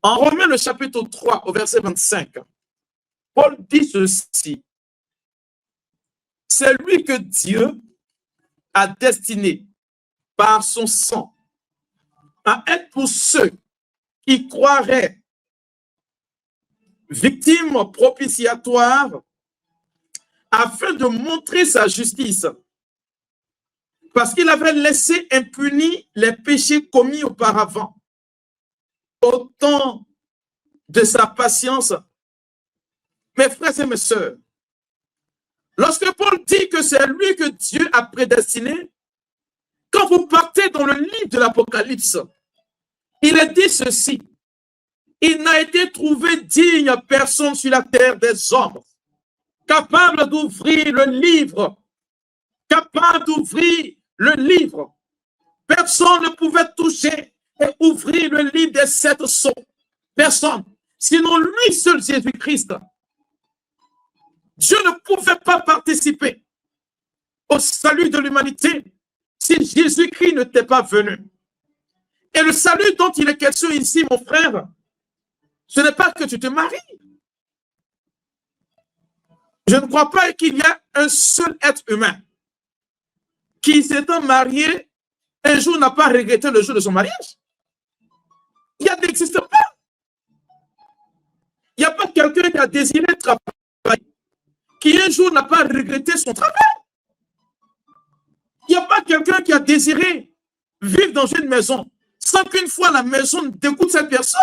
En Romains, le chapitre 3, au verset 25, Paul dit ceci. C'est lui que Dieu a destiné par son sang à être pour ceux qui croiraient victimes propitiatoires afin de montrer sa justice, parce qu'il avait laissé impunis les péchés commis auparavant, au temps de sa patience. Mes frères et mes sœurs, lorsque Paul dit que c'est lui que Dieu a prédestiné, quand vous partez dans le livre de l'Apocalypse, il est dit ceci: il n'a été trouvé digne personne sur la terre des hommes, capable d'ouvrir le livre, Personne ne pouvait toucher et ouvrir le livre des 7 sceaux. Personne. Sinon lui seul, Jésus-Christ. Dieu ne pouvait pas participer au salut de l'humanité si Jésus-Christ n'était pas venu. Et le salut dont il est question ici, mon frère, ce n'est pas que tu te maries. Je ne crois pas qu'il y a un seul être humain qui s'étant marié, un jour n'a pas regretté le jour de son mariage. Il n'existe pas. Il n'y a pas quelqu'un qui a désiré travailler, qui un jour n'a pas regretté son travail. Il n'y a pas quelqu'un qui a désiré vivre dans une maison sans qu'une fois la maison dégoûte cette personne.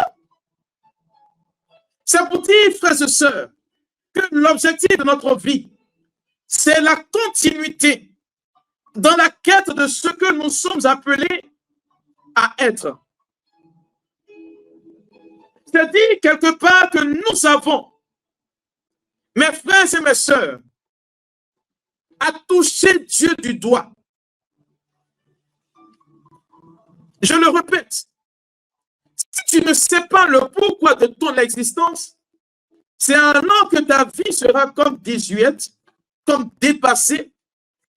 C'est pour dire, frères et sœurs, que l'objectif de notre vie, c'est la continuité dans la quête de ce que nous sommes appelés à être. C'est-à-dire quelque part que nous avons, mes frères et mes sœurs, à toucher Dieu du doigt. Je le répète, si tu ne sais pas le pourquoi de ton existence, c'est un an que ta vie sera comme désuète, comme dépassée,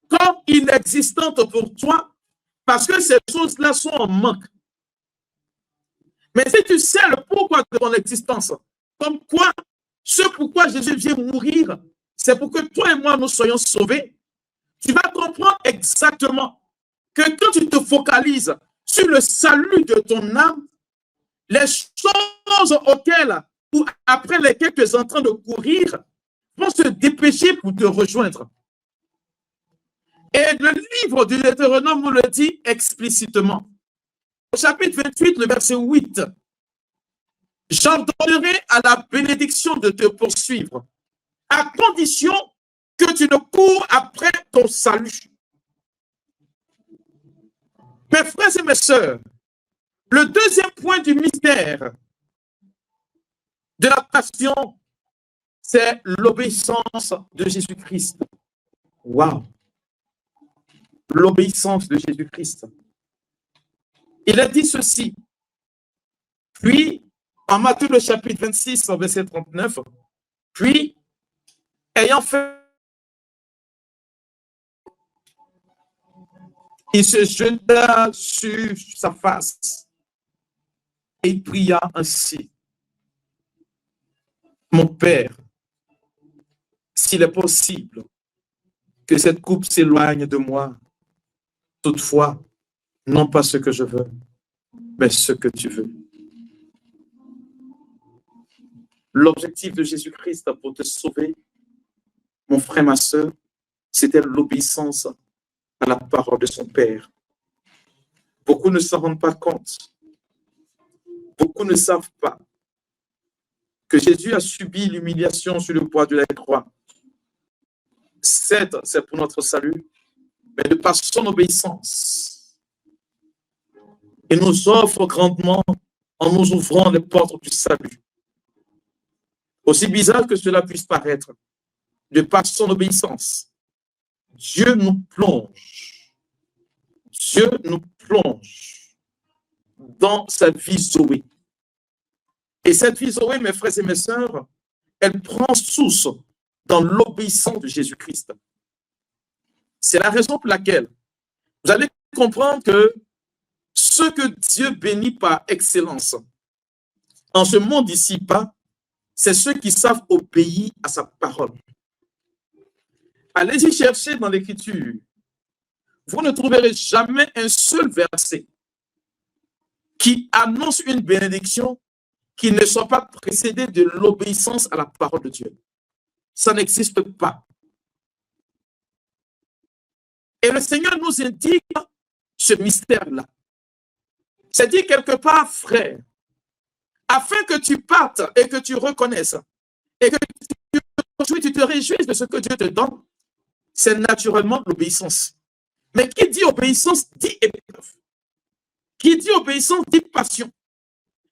comme inexistante pour toi, parce que ces choses-là sont en manque. Mais si tu sais le pourquoi de ton existence, comme quoi, ce pourquoi Jésus vient mourir, c'est pour que toi et moi nous soyons sauvés, tu vas comprendre exactement que quand tu te focalises sur le salut de ton âme, les choses auxquelles ou après lesquelles tu es en train de courir vont se dépêcher pour te rejoindre. Et le livre du Deutéronome nous le dit explicitement. Au chapitre 28, le verset 8, j'ordonnerai à la bénédiction de te poursuivre, à condition que tu ne cours après ton salut. Mes frères et mes sœurs, le deuxième point du mystère de la passion, c'est l'obéissance de Jésus-Christ. Waouh! L'obéissance de Jésus-Christ. Il a dit ceci. Puis, en Matthieu le chapitre 26, verset 39, puis, ayant fait, il se jeta sur sa face et il pria ainsi. Mon Père, s'il est possible que cette coupe s'éloigne de moi, toutefois, non pas ce que je veux, mais ce que tu veux. L'objectif de Jésus-Christ pour te sauver, mon frère, ma soeur, c'était l'obéissance à la parole de son Père. Beaucoup ne s'en rendent pas compte. Beaucoup ne savent pas que Jésus a subi l'humiliation sur le bois de la croix. Certes, c'est pour notre salut, mais de par son obéissance, il nous offre grandement en nous ouvrant les portes du salut. Aussi bizarre que cela puisse paraître, de par son obéissance, Dieu nous plonge dans sa vie Zoé. Et cette vie Zoé, mes frères et mes sœurs, elle prend source dans l'obéissance de Jésus-Christ. C'est la raison pour laquelle vous allez comprendre que ce que Dieu bénit par excellence, en ce monde ici-bas, c'est ceux qui savent obéir à sa parole. Allez-y chercher dans l'Écriture. Vous ne trouverez jamais un seul verset qui annonce une bénédiction qui ne soit pas précédée de l'obéissance à la parole de Dieu. Ça n'existe pas. Et le Seigneur nous indique ce mystère-là. C'est dit quelque part, frère, afin que tu partes et que tu reconnaisses et que tu te réjouisses de ce que Dieu te donne, c'est naturellement l'obéissance. Mais qui dit obéissance dit épreuve. Qui dit obéissance dit passion.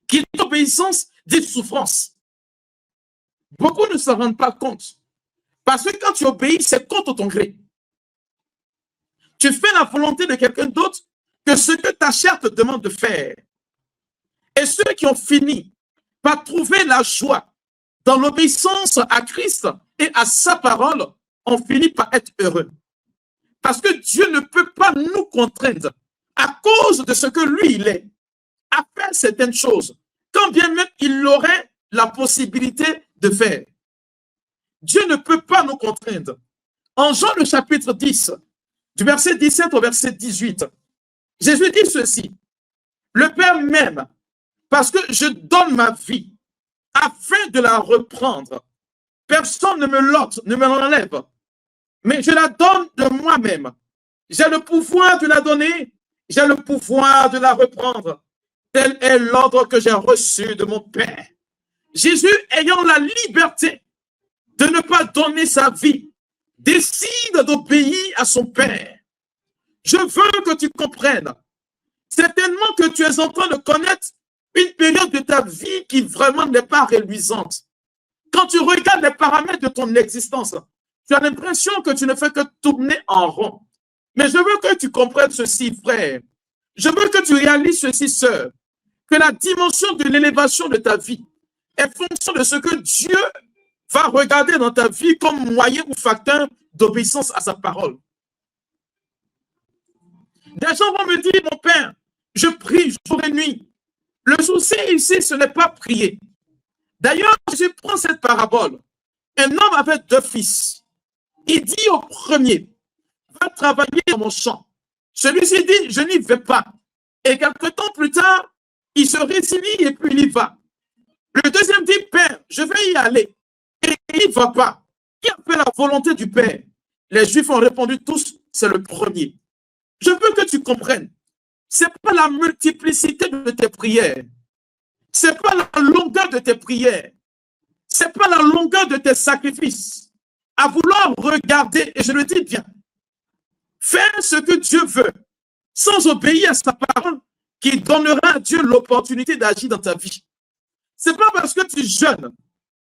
Qui dit obéissance dit souffrance. Beaucoup ne s'en rendent pas compte. Parce que quand tu obéis, c'est contre ton gré. Tu fais la volonté de quelqu'un d'autre que ce que ta chair te demande de faire. Et ceux qui ont fini par trouver la joie dans l'obéissance à Christ et à sa parole ont fini par être heureux. Parce que Dieu ne peut pas nous contraindre à cause de ce que lui, il est, à faire certaines choses, quand bien même il aurait la possibilité de faire. Dieu ne peut pas nous contraindre. En Jean le chapitre 10, du verset 17 au verset 18, Jésus dit ceci: le Père m'aime parce que je donne ma vie afin de la reprendre. Personne ne me l'ôte, ne me l'enlève, mais je la donne de moi-même. J'ai le pouvoir de la donner, j'ai le pouvoir de la reprendre. Tel est l'ordre que j'ai reçu de mon Père. Jésus, ayant la liberté de ne pas donner sa vie, décide d'obéir à son Père. Je veux que tu comprennes. Certainement que tu es en train de connaître une période de ta vie qui vraiment n'est pas réluisante. Quand tu regardes les paramètres de ton existence, tu as l'impression que tu ne fais que tourner en rond. Mais je veux que tu comprennes ceci, frère. Je veux que tu réalises ceci, sœur. Que la dimension de l'élévation de ta vie est fonction de ce que Dieu va regarder dans ta vie comme moyen ou facteur d'obéissance à sa parole. Des gens vont me dire, mon père, je prie jour et nuit. Le souci ici, ce n'est pas prier. D'ailleurs, je prends cette parabole. Un homme avait 2 fils. Il dit au premier, va travailler dans mon champ. Celui-ci dit, je n'y vais pas. Et quelque temps plus tard, il se résilie et puis il y va. Le deuxième dit, Père, je vais y aller. Et il ne va pas. Qui a fait la volonté du Père? Les Juifs ont répondu tous, c'est le premier. Je veux que tu comprennes. Ce n'est pas la multiplicité de tes prières. Ce n'est pas la longueur de tes prières. Ce n'est pas la longueur de tes sacrifices. À vouloir regarder, et je le dis bien, faire ce que Dieu veut, sans obéir à sa parole, qui donnera à Dieu l'opportunité d'agir dans ta vie. Ce n'est pas parce que tu jeûnes,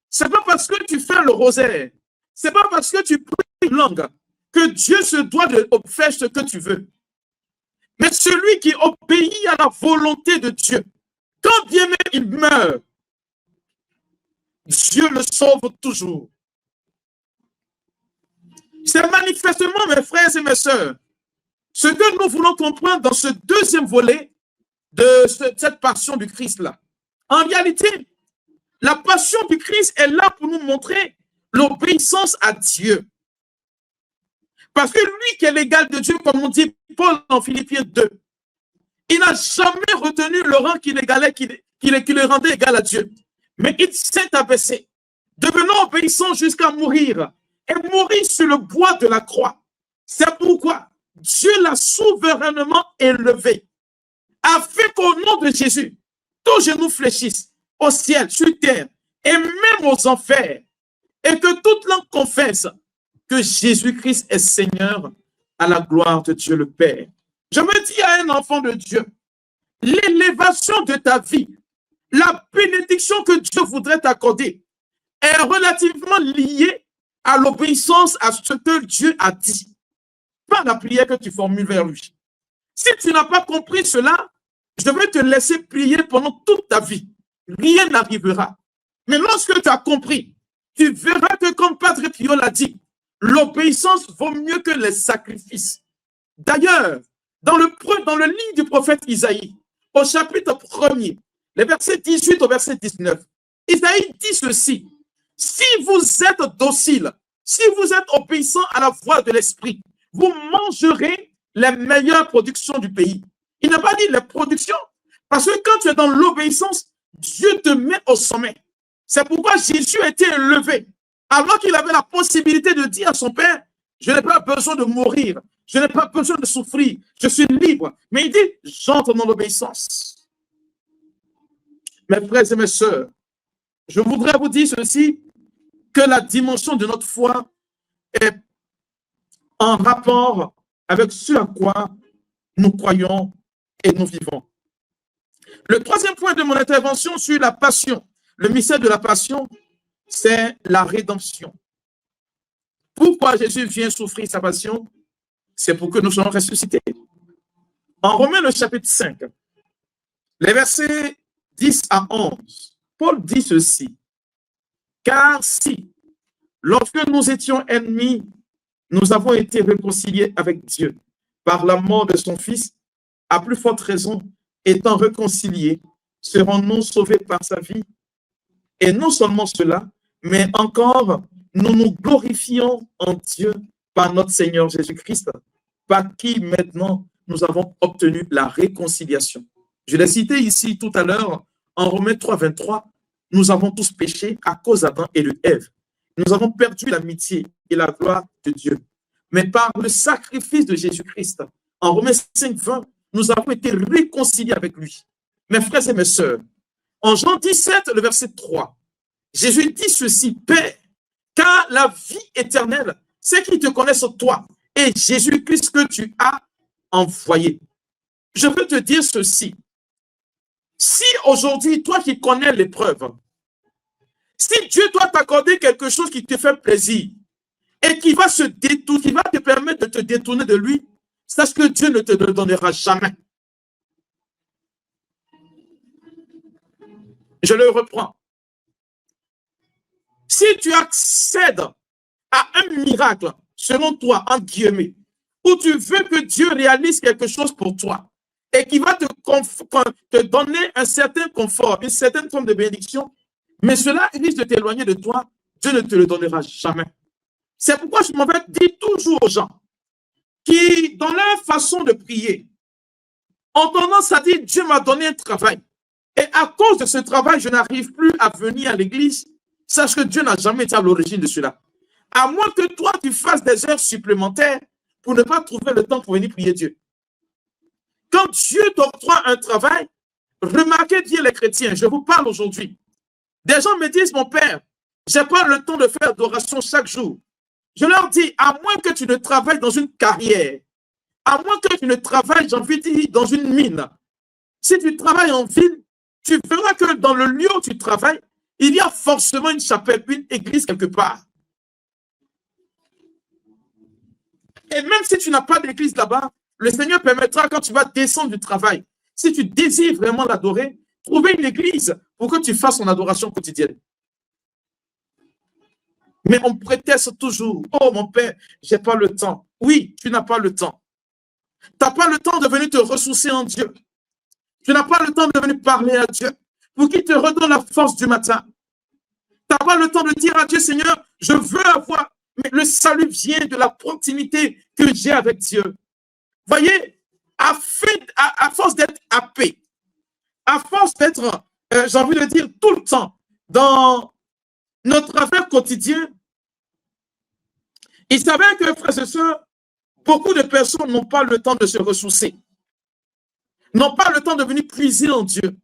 ce n'est pas parce que tu fais le rosaire, ce n'est pas parce que tu pries une langue que Dieu se doit de faire ce que tu veux. Mais celui qui obéit à la volonté de Dieu, quand bien même il meurt, Dieu le sauve toujours. C'est manifestement, mes frères et mes sœurs, ce que nous voulons comprendre dans ce deuxième volet de cette passion du Christ-là. En réalité, la passion du Christ est là pour nous montrer l'obéissance à Dieu. Parce que lui qui est l'égal de Dieu, comme on dit Paul en Philippiens 2, il n'a jamais retenu le rang qui le rendait égal à Dieu. Mais il s'est abaissé, devenant obéissant jusqu'à mourir, et mourir sur le bois de la croix. C'est pourquoi Dieu l'a souverainement élevé, afin qu'au nom de Jésus, tous genoux fléchissent au ciel, sur terre, et même aux enfers, et que toute langue confesse que Jésus-Christ est Seigneur à la gloire de Dieu le Père. Je me dis à un enfant de Dieu, l'élévation de ta vie, la bénédiction que Dieu voudrait t'accorder est relativement liée à l'obéissance à ce que Dieu a dit, pas la prière que tu formules vers lui. Si tu n'as pas compris cela, je vais te laisser prier pendant toute ta vie. Rien n'arrivera. Mais lorsque tu as compris, tu verras que comme Padre Pio l'a dit, l'obéissance vaut mieux que les sacrifices. D'ailleurs, dans le livre du prophète Isaïe, au chapitre 1er, les versets 18 au verset 19. Isaïe dit ceci: si vous êtes docile, si vous êtes obéissant à la voix de l'Esprit, vous mangerez les meilleures productions du pays. Il n'a pas dit les productions, parce que quand tu es dans l'obéissance, Dieu te met au sommet. C'est pourquoi Jésus a été élevé, alors qu'il avait la possibilité de dire à son Père: je n'ai pas besoin de mourir, je n'ai pas besoin de souffrir, je suis libre. Mais il dit: j'entre dans l'obéissance. Mes frères et mes sœurs, je voudrais vous dire ceci, que la dimension de notre foi est en rapport avec ce à quoi nous croyons et nous vivons. Le troisième point de mon intervention sur la passion, le mystère de la passion, c'est la rédemption. Pourquoi Jésus vient souffrir sa passion? C'est pour que nous soyons ressuscités. En Romains, le chapitre 5, les versets 10 à 11, Paul dit ceci: car si, lorsque nous étions ennemis, nous avons été réconciliés avec Dieu par la mort de son Fils, à plus forte raison, étant réconciliés, serons-nous sauvés par sa vie? Et non seulement cela, mais encore, nous nous glorifions en Dieu par notre Seigneur Jésus-Christ, par qui maintenant nous avons obtenu la réconciliation. Je l'ai cité ici tout à l'heure, en Romains 3, 23, nous avons tous péché à cause d'Adam et de Ève. Nous avons perdu l'amitié et la gloire de Dieu. Mais par le sacrifice de Jésus-Christ, en Romains 5, 20, nous avons été réconciliés avec lui. Mes frères et mes sœurs, en Jean 17, le verset 3, Jésus dit ceci: Père, car la vie éternelle, c'est qu'ils te connaissent toi et Jésus-Christ que tu as envoyé. Je veux te dire ceci. Si aujourd'hui, toi qui connais l'épreuve, si Dieu doit t'accorder quelque chose qui te fait plaisir et qui va se détourner, qui va te permettre de te détourner de lui, sache que Dieu ne te le donnera jamais. Je le reprends. Si tu accèdes à un miracle, selon toi, en guillemets, où tu veux que Dieu réalise quelque chose pour toi et qui va te donner un certain confort, une certaine forme de bénédiction, mais cela risque de t'éloigner de toi, Dieu ne te le donnera jamais. C'est pourquoi je m'en vais dire toujours aux gens qui, dans leur façon de prier, ont tendance à dire: Dieu m'a donné un travail. Et à cause de ce travail, je n'arrive plus à venir à l'église. Sache que Dieu n'a jamais été à l'origine de cela. À moins que toi, tu fasses des heures supplémentaires pour ne pas trouver le temps pour venir prier Dieu. Quand Dieu t'octroie un travail, remarquez bien les chrétiens, je vous parle aujourd'hui. Des gens me disent: mon père, je n'ai pas le temps de faire d'adoration chaque jour. Je leur dis: à moins que tu ne travailles dans une carrière, à moins que tu ne travailles, j'ai envie de dire, dans une mine. Si tu travailles en ville, tu verras que dans le lieu où tu travailles, il y a forcément une chapelle, une église quelque part. Et même si tu n'as pas d'église là-bas, le Seigneur permettra, quand tu vas descendre du travail, si tu désires vraiment l'adorer, trouver une église pour que tu fasses ton adoration quotidienne. Mais on prétexte toujours: oh mon père, je n'ai pas le temps. Oui, tu n'as pas le temps. Tu n'as pas le temps de venir te ressourcer en Dieu. Tu n'as pas le temps de venir parler à Dieu pour qu'il te redonne la force du matin. Tu n'as pas le temps de dire à Dieu: Seigneur, je veux avoir, mais le salut vient de la proximité que j'ai avec Dieu. Voyez, à force d'être happé, à force d'être, j'ai envie de dire, tout le temps dans notre affaire quotidienne, il s'avère que, frères et sœurs, beaucoup de personnes n'ont pas le temps de se ressourcer, n'ont pas le temps de venir puiser en Dieu.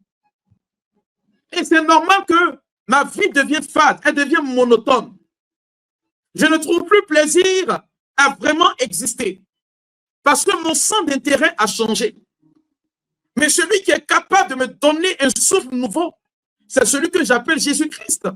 Et c'est normal que ma vie devienne fade, elle devient monotone. Je ne trouve plus plaisir à vraiment exister parce que mon centre d'intérêt a changé. Mais celui qui est capable de me donner un souffle nouveau, c'est celui que j'appelle Jésus-Christ.